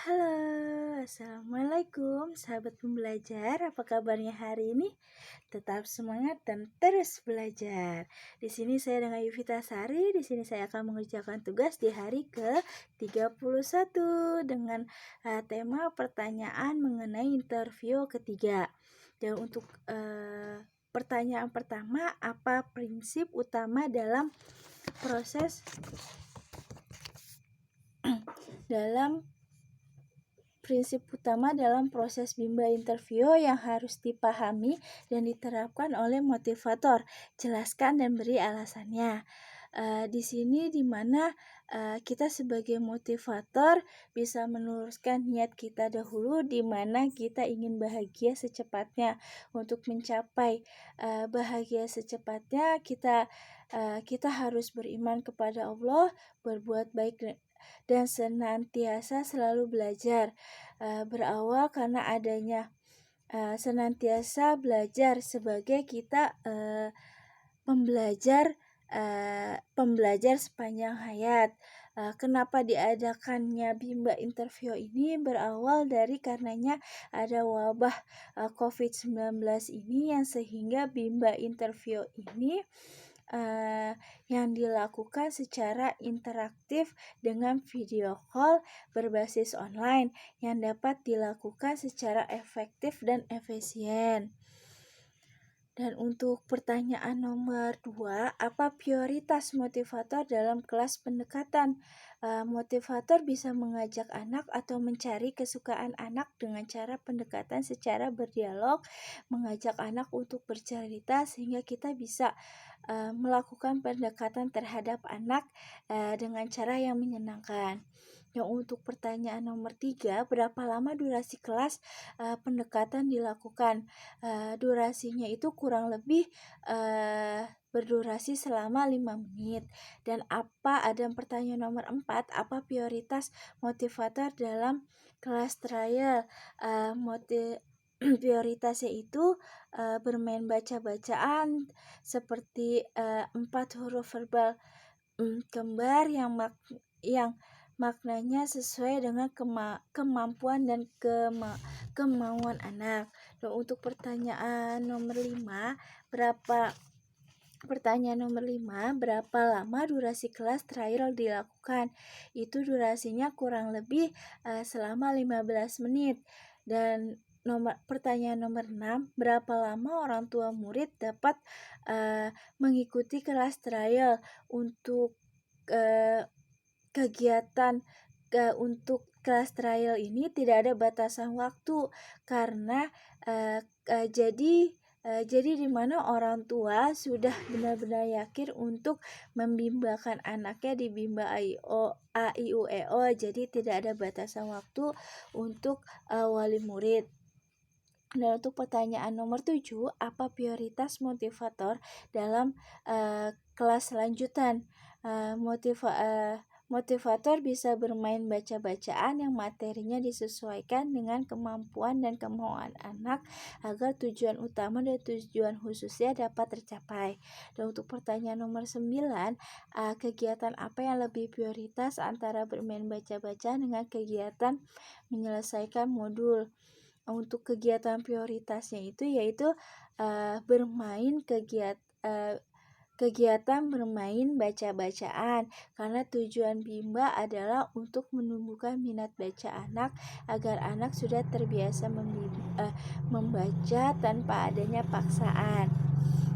Halo, Assalamualaikum sahabat pembelajar, apa kabarnya hari ini? Tetap semangat dan terus belajar. Di sini saya dengan Yuvita Sari, di sini saya akan mengerjakan tugas di hari ke-31 dengan tema pertanyaan mengenai interview ketiga. Dan untuk pertanyaan pertama, apa prinsip utama dalam proses bimbel interview yang harus dipahami dan diterapkan oleh motivator. Jelaskan dan beri alasannya. Di sini dimana kita sebagai motivator bisa meluruskan niat kita dahulu, di mana kita ingin bahagia secepatnya. Untuk mencapai bahagia secepatnya, kita harus beriman kepada Allah, berbuat baik dan senantiasa selalu belajar. Berawal karena adanya senantiasa belajar sebagai kita pembelajar sepanjang hayat. Kenapa diadakannya bimbel interview ini? Berawal dari karenanya ada wabah COVID-19 ini, yang sehingga bimbel interview ini yang dilakukan secara interaktif dengan video call berbasis online yang dapat dilakukan secara efektif dan efisien. Dan untuk pertanyaan nomor 2, apa prioritas motivator dalam kelas pendekatan? Motivator bisa mengajak anak atau mencari kesukaan anak dengan cara pendekatan secara berdialog, mengajak anak untuk bercerita sehingga kita bisa melakukan pendekatan terhadap anak dengan cara yang menyenangkan. Yang untuk pertanyaan nomor 3, berapa lama durasi kelas pendekatan dilakukan? Durasinya itu kurang lebih berdurasi selama 5 menit. Dan ada pertanyaan nomor 4, apa prioritas motivator dalam kelas trial? Prioritasnya itu bermain baca-bacaan seperti 4 huruf verbal kembar yang maknanya sesuai dengan kemampuan dan kemauan anak. Dan untuk pertanyaan nomor 5, berapa lama durasi kelas trial dilakukan? Itu durasinya kurang lebih selama 15 menit. Dan pertanyaan nomor 6, berapa lama orang tua murid dapat mengikuti kelas trial? Untuk kegiatan untuk kelas trial ini tidak ada batasan waktu, karena jadi di mana orang tua sudah benar-benar yakin untuk membimbakan anaknya di bimbel A-I-U-E-O, jadi tidak ada batasan waktu untuk wali murid. Dan untuk pertanyaan nomor 7, apa prioritas motivator dalam kelas lanjutan? Motivator bisa bermain baca-bacaan yang materinya disesuaikan dengan kemampuan dan kemauan anak agar tujuan utama dan tujuan khususnya dapat tercapai. Dan untuk pertanyaan nomor 9, kegiatan apa yang lebih prioritas antara bermain baca-bacaan dengan kegiatan menyelesaikan modul? Untuk kegiatan prioritasnya itu yaitu kegiatan bermain baca-bacaan, karena tujuan bimbel adalah untuk menumbuhkan minat baca anak agar anak sudah terbiasa membaca tanpa adanya paksaan.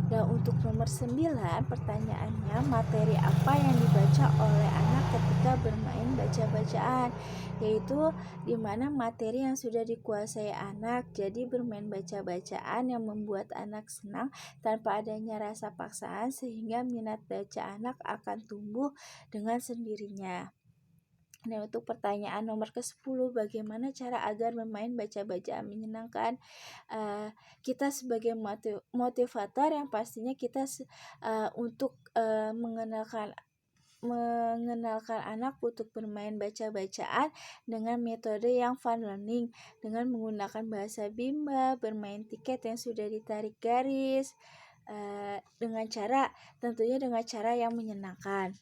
Dan untuk nomor 9, pertanyaannya, materi apa yang dibaca oleh anak ketika bermain baca-bacaan? Yaitu dimana materi yang sudah dikuasai anak, jadi bermain baca-bacaan yang membuat anak senang tanpa adanya rasa paksaan, sehingga minat baca anak akan tumbuh dengan sendirinya. Nah, untuk pertanyaan nomor ke-10, bagaimana cara agar bermain baca-bacaan menyenangkan? Kita sebagai motivator yang pastinya kita untuk mengenalkan anak untuk bermain baca-bacaan dengan metode yang fun learning, dengan menggunakan bahasa bimbel, bermain tiket yang sudah ditarik garis, tentunya dengan cara yang menyenangkan.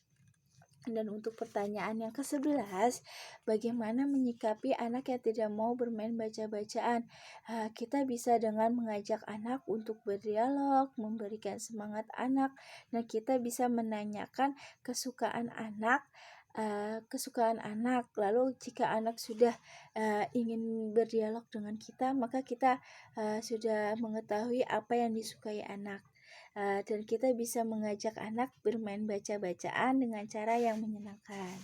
Dan untuk pertanyaan yang ke-11, bagaimana menyikapi anak yang tidak mau bermain baca-bacaan? Kita bisa dengan mengajak anak untuk berdialog, memberikan semangat anak, dan kita bisa menanyakan kesukaan anak. Lalu jika anak sudah ingin berdialog dengan kita, maka kita sudah mengetahui apa yang disukai anak. Dan kita bisa mengajak anak bermain baca-bacaan dengan cara yang menyenangkan.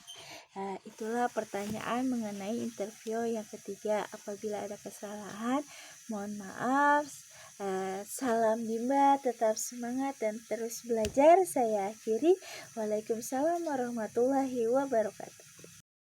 Itulah pertanyaan mengenai interview yang ketiga. Apabila ada kesalahan, mohon maaf. Salam Bimba, tetap semangat dan terus belajar. Saya akhiri. Waalaikumsalam warahmatullahi wabarakatuh.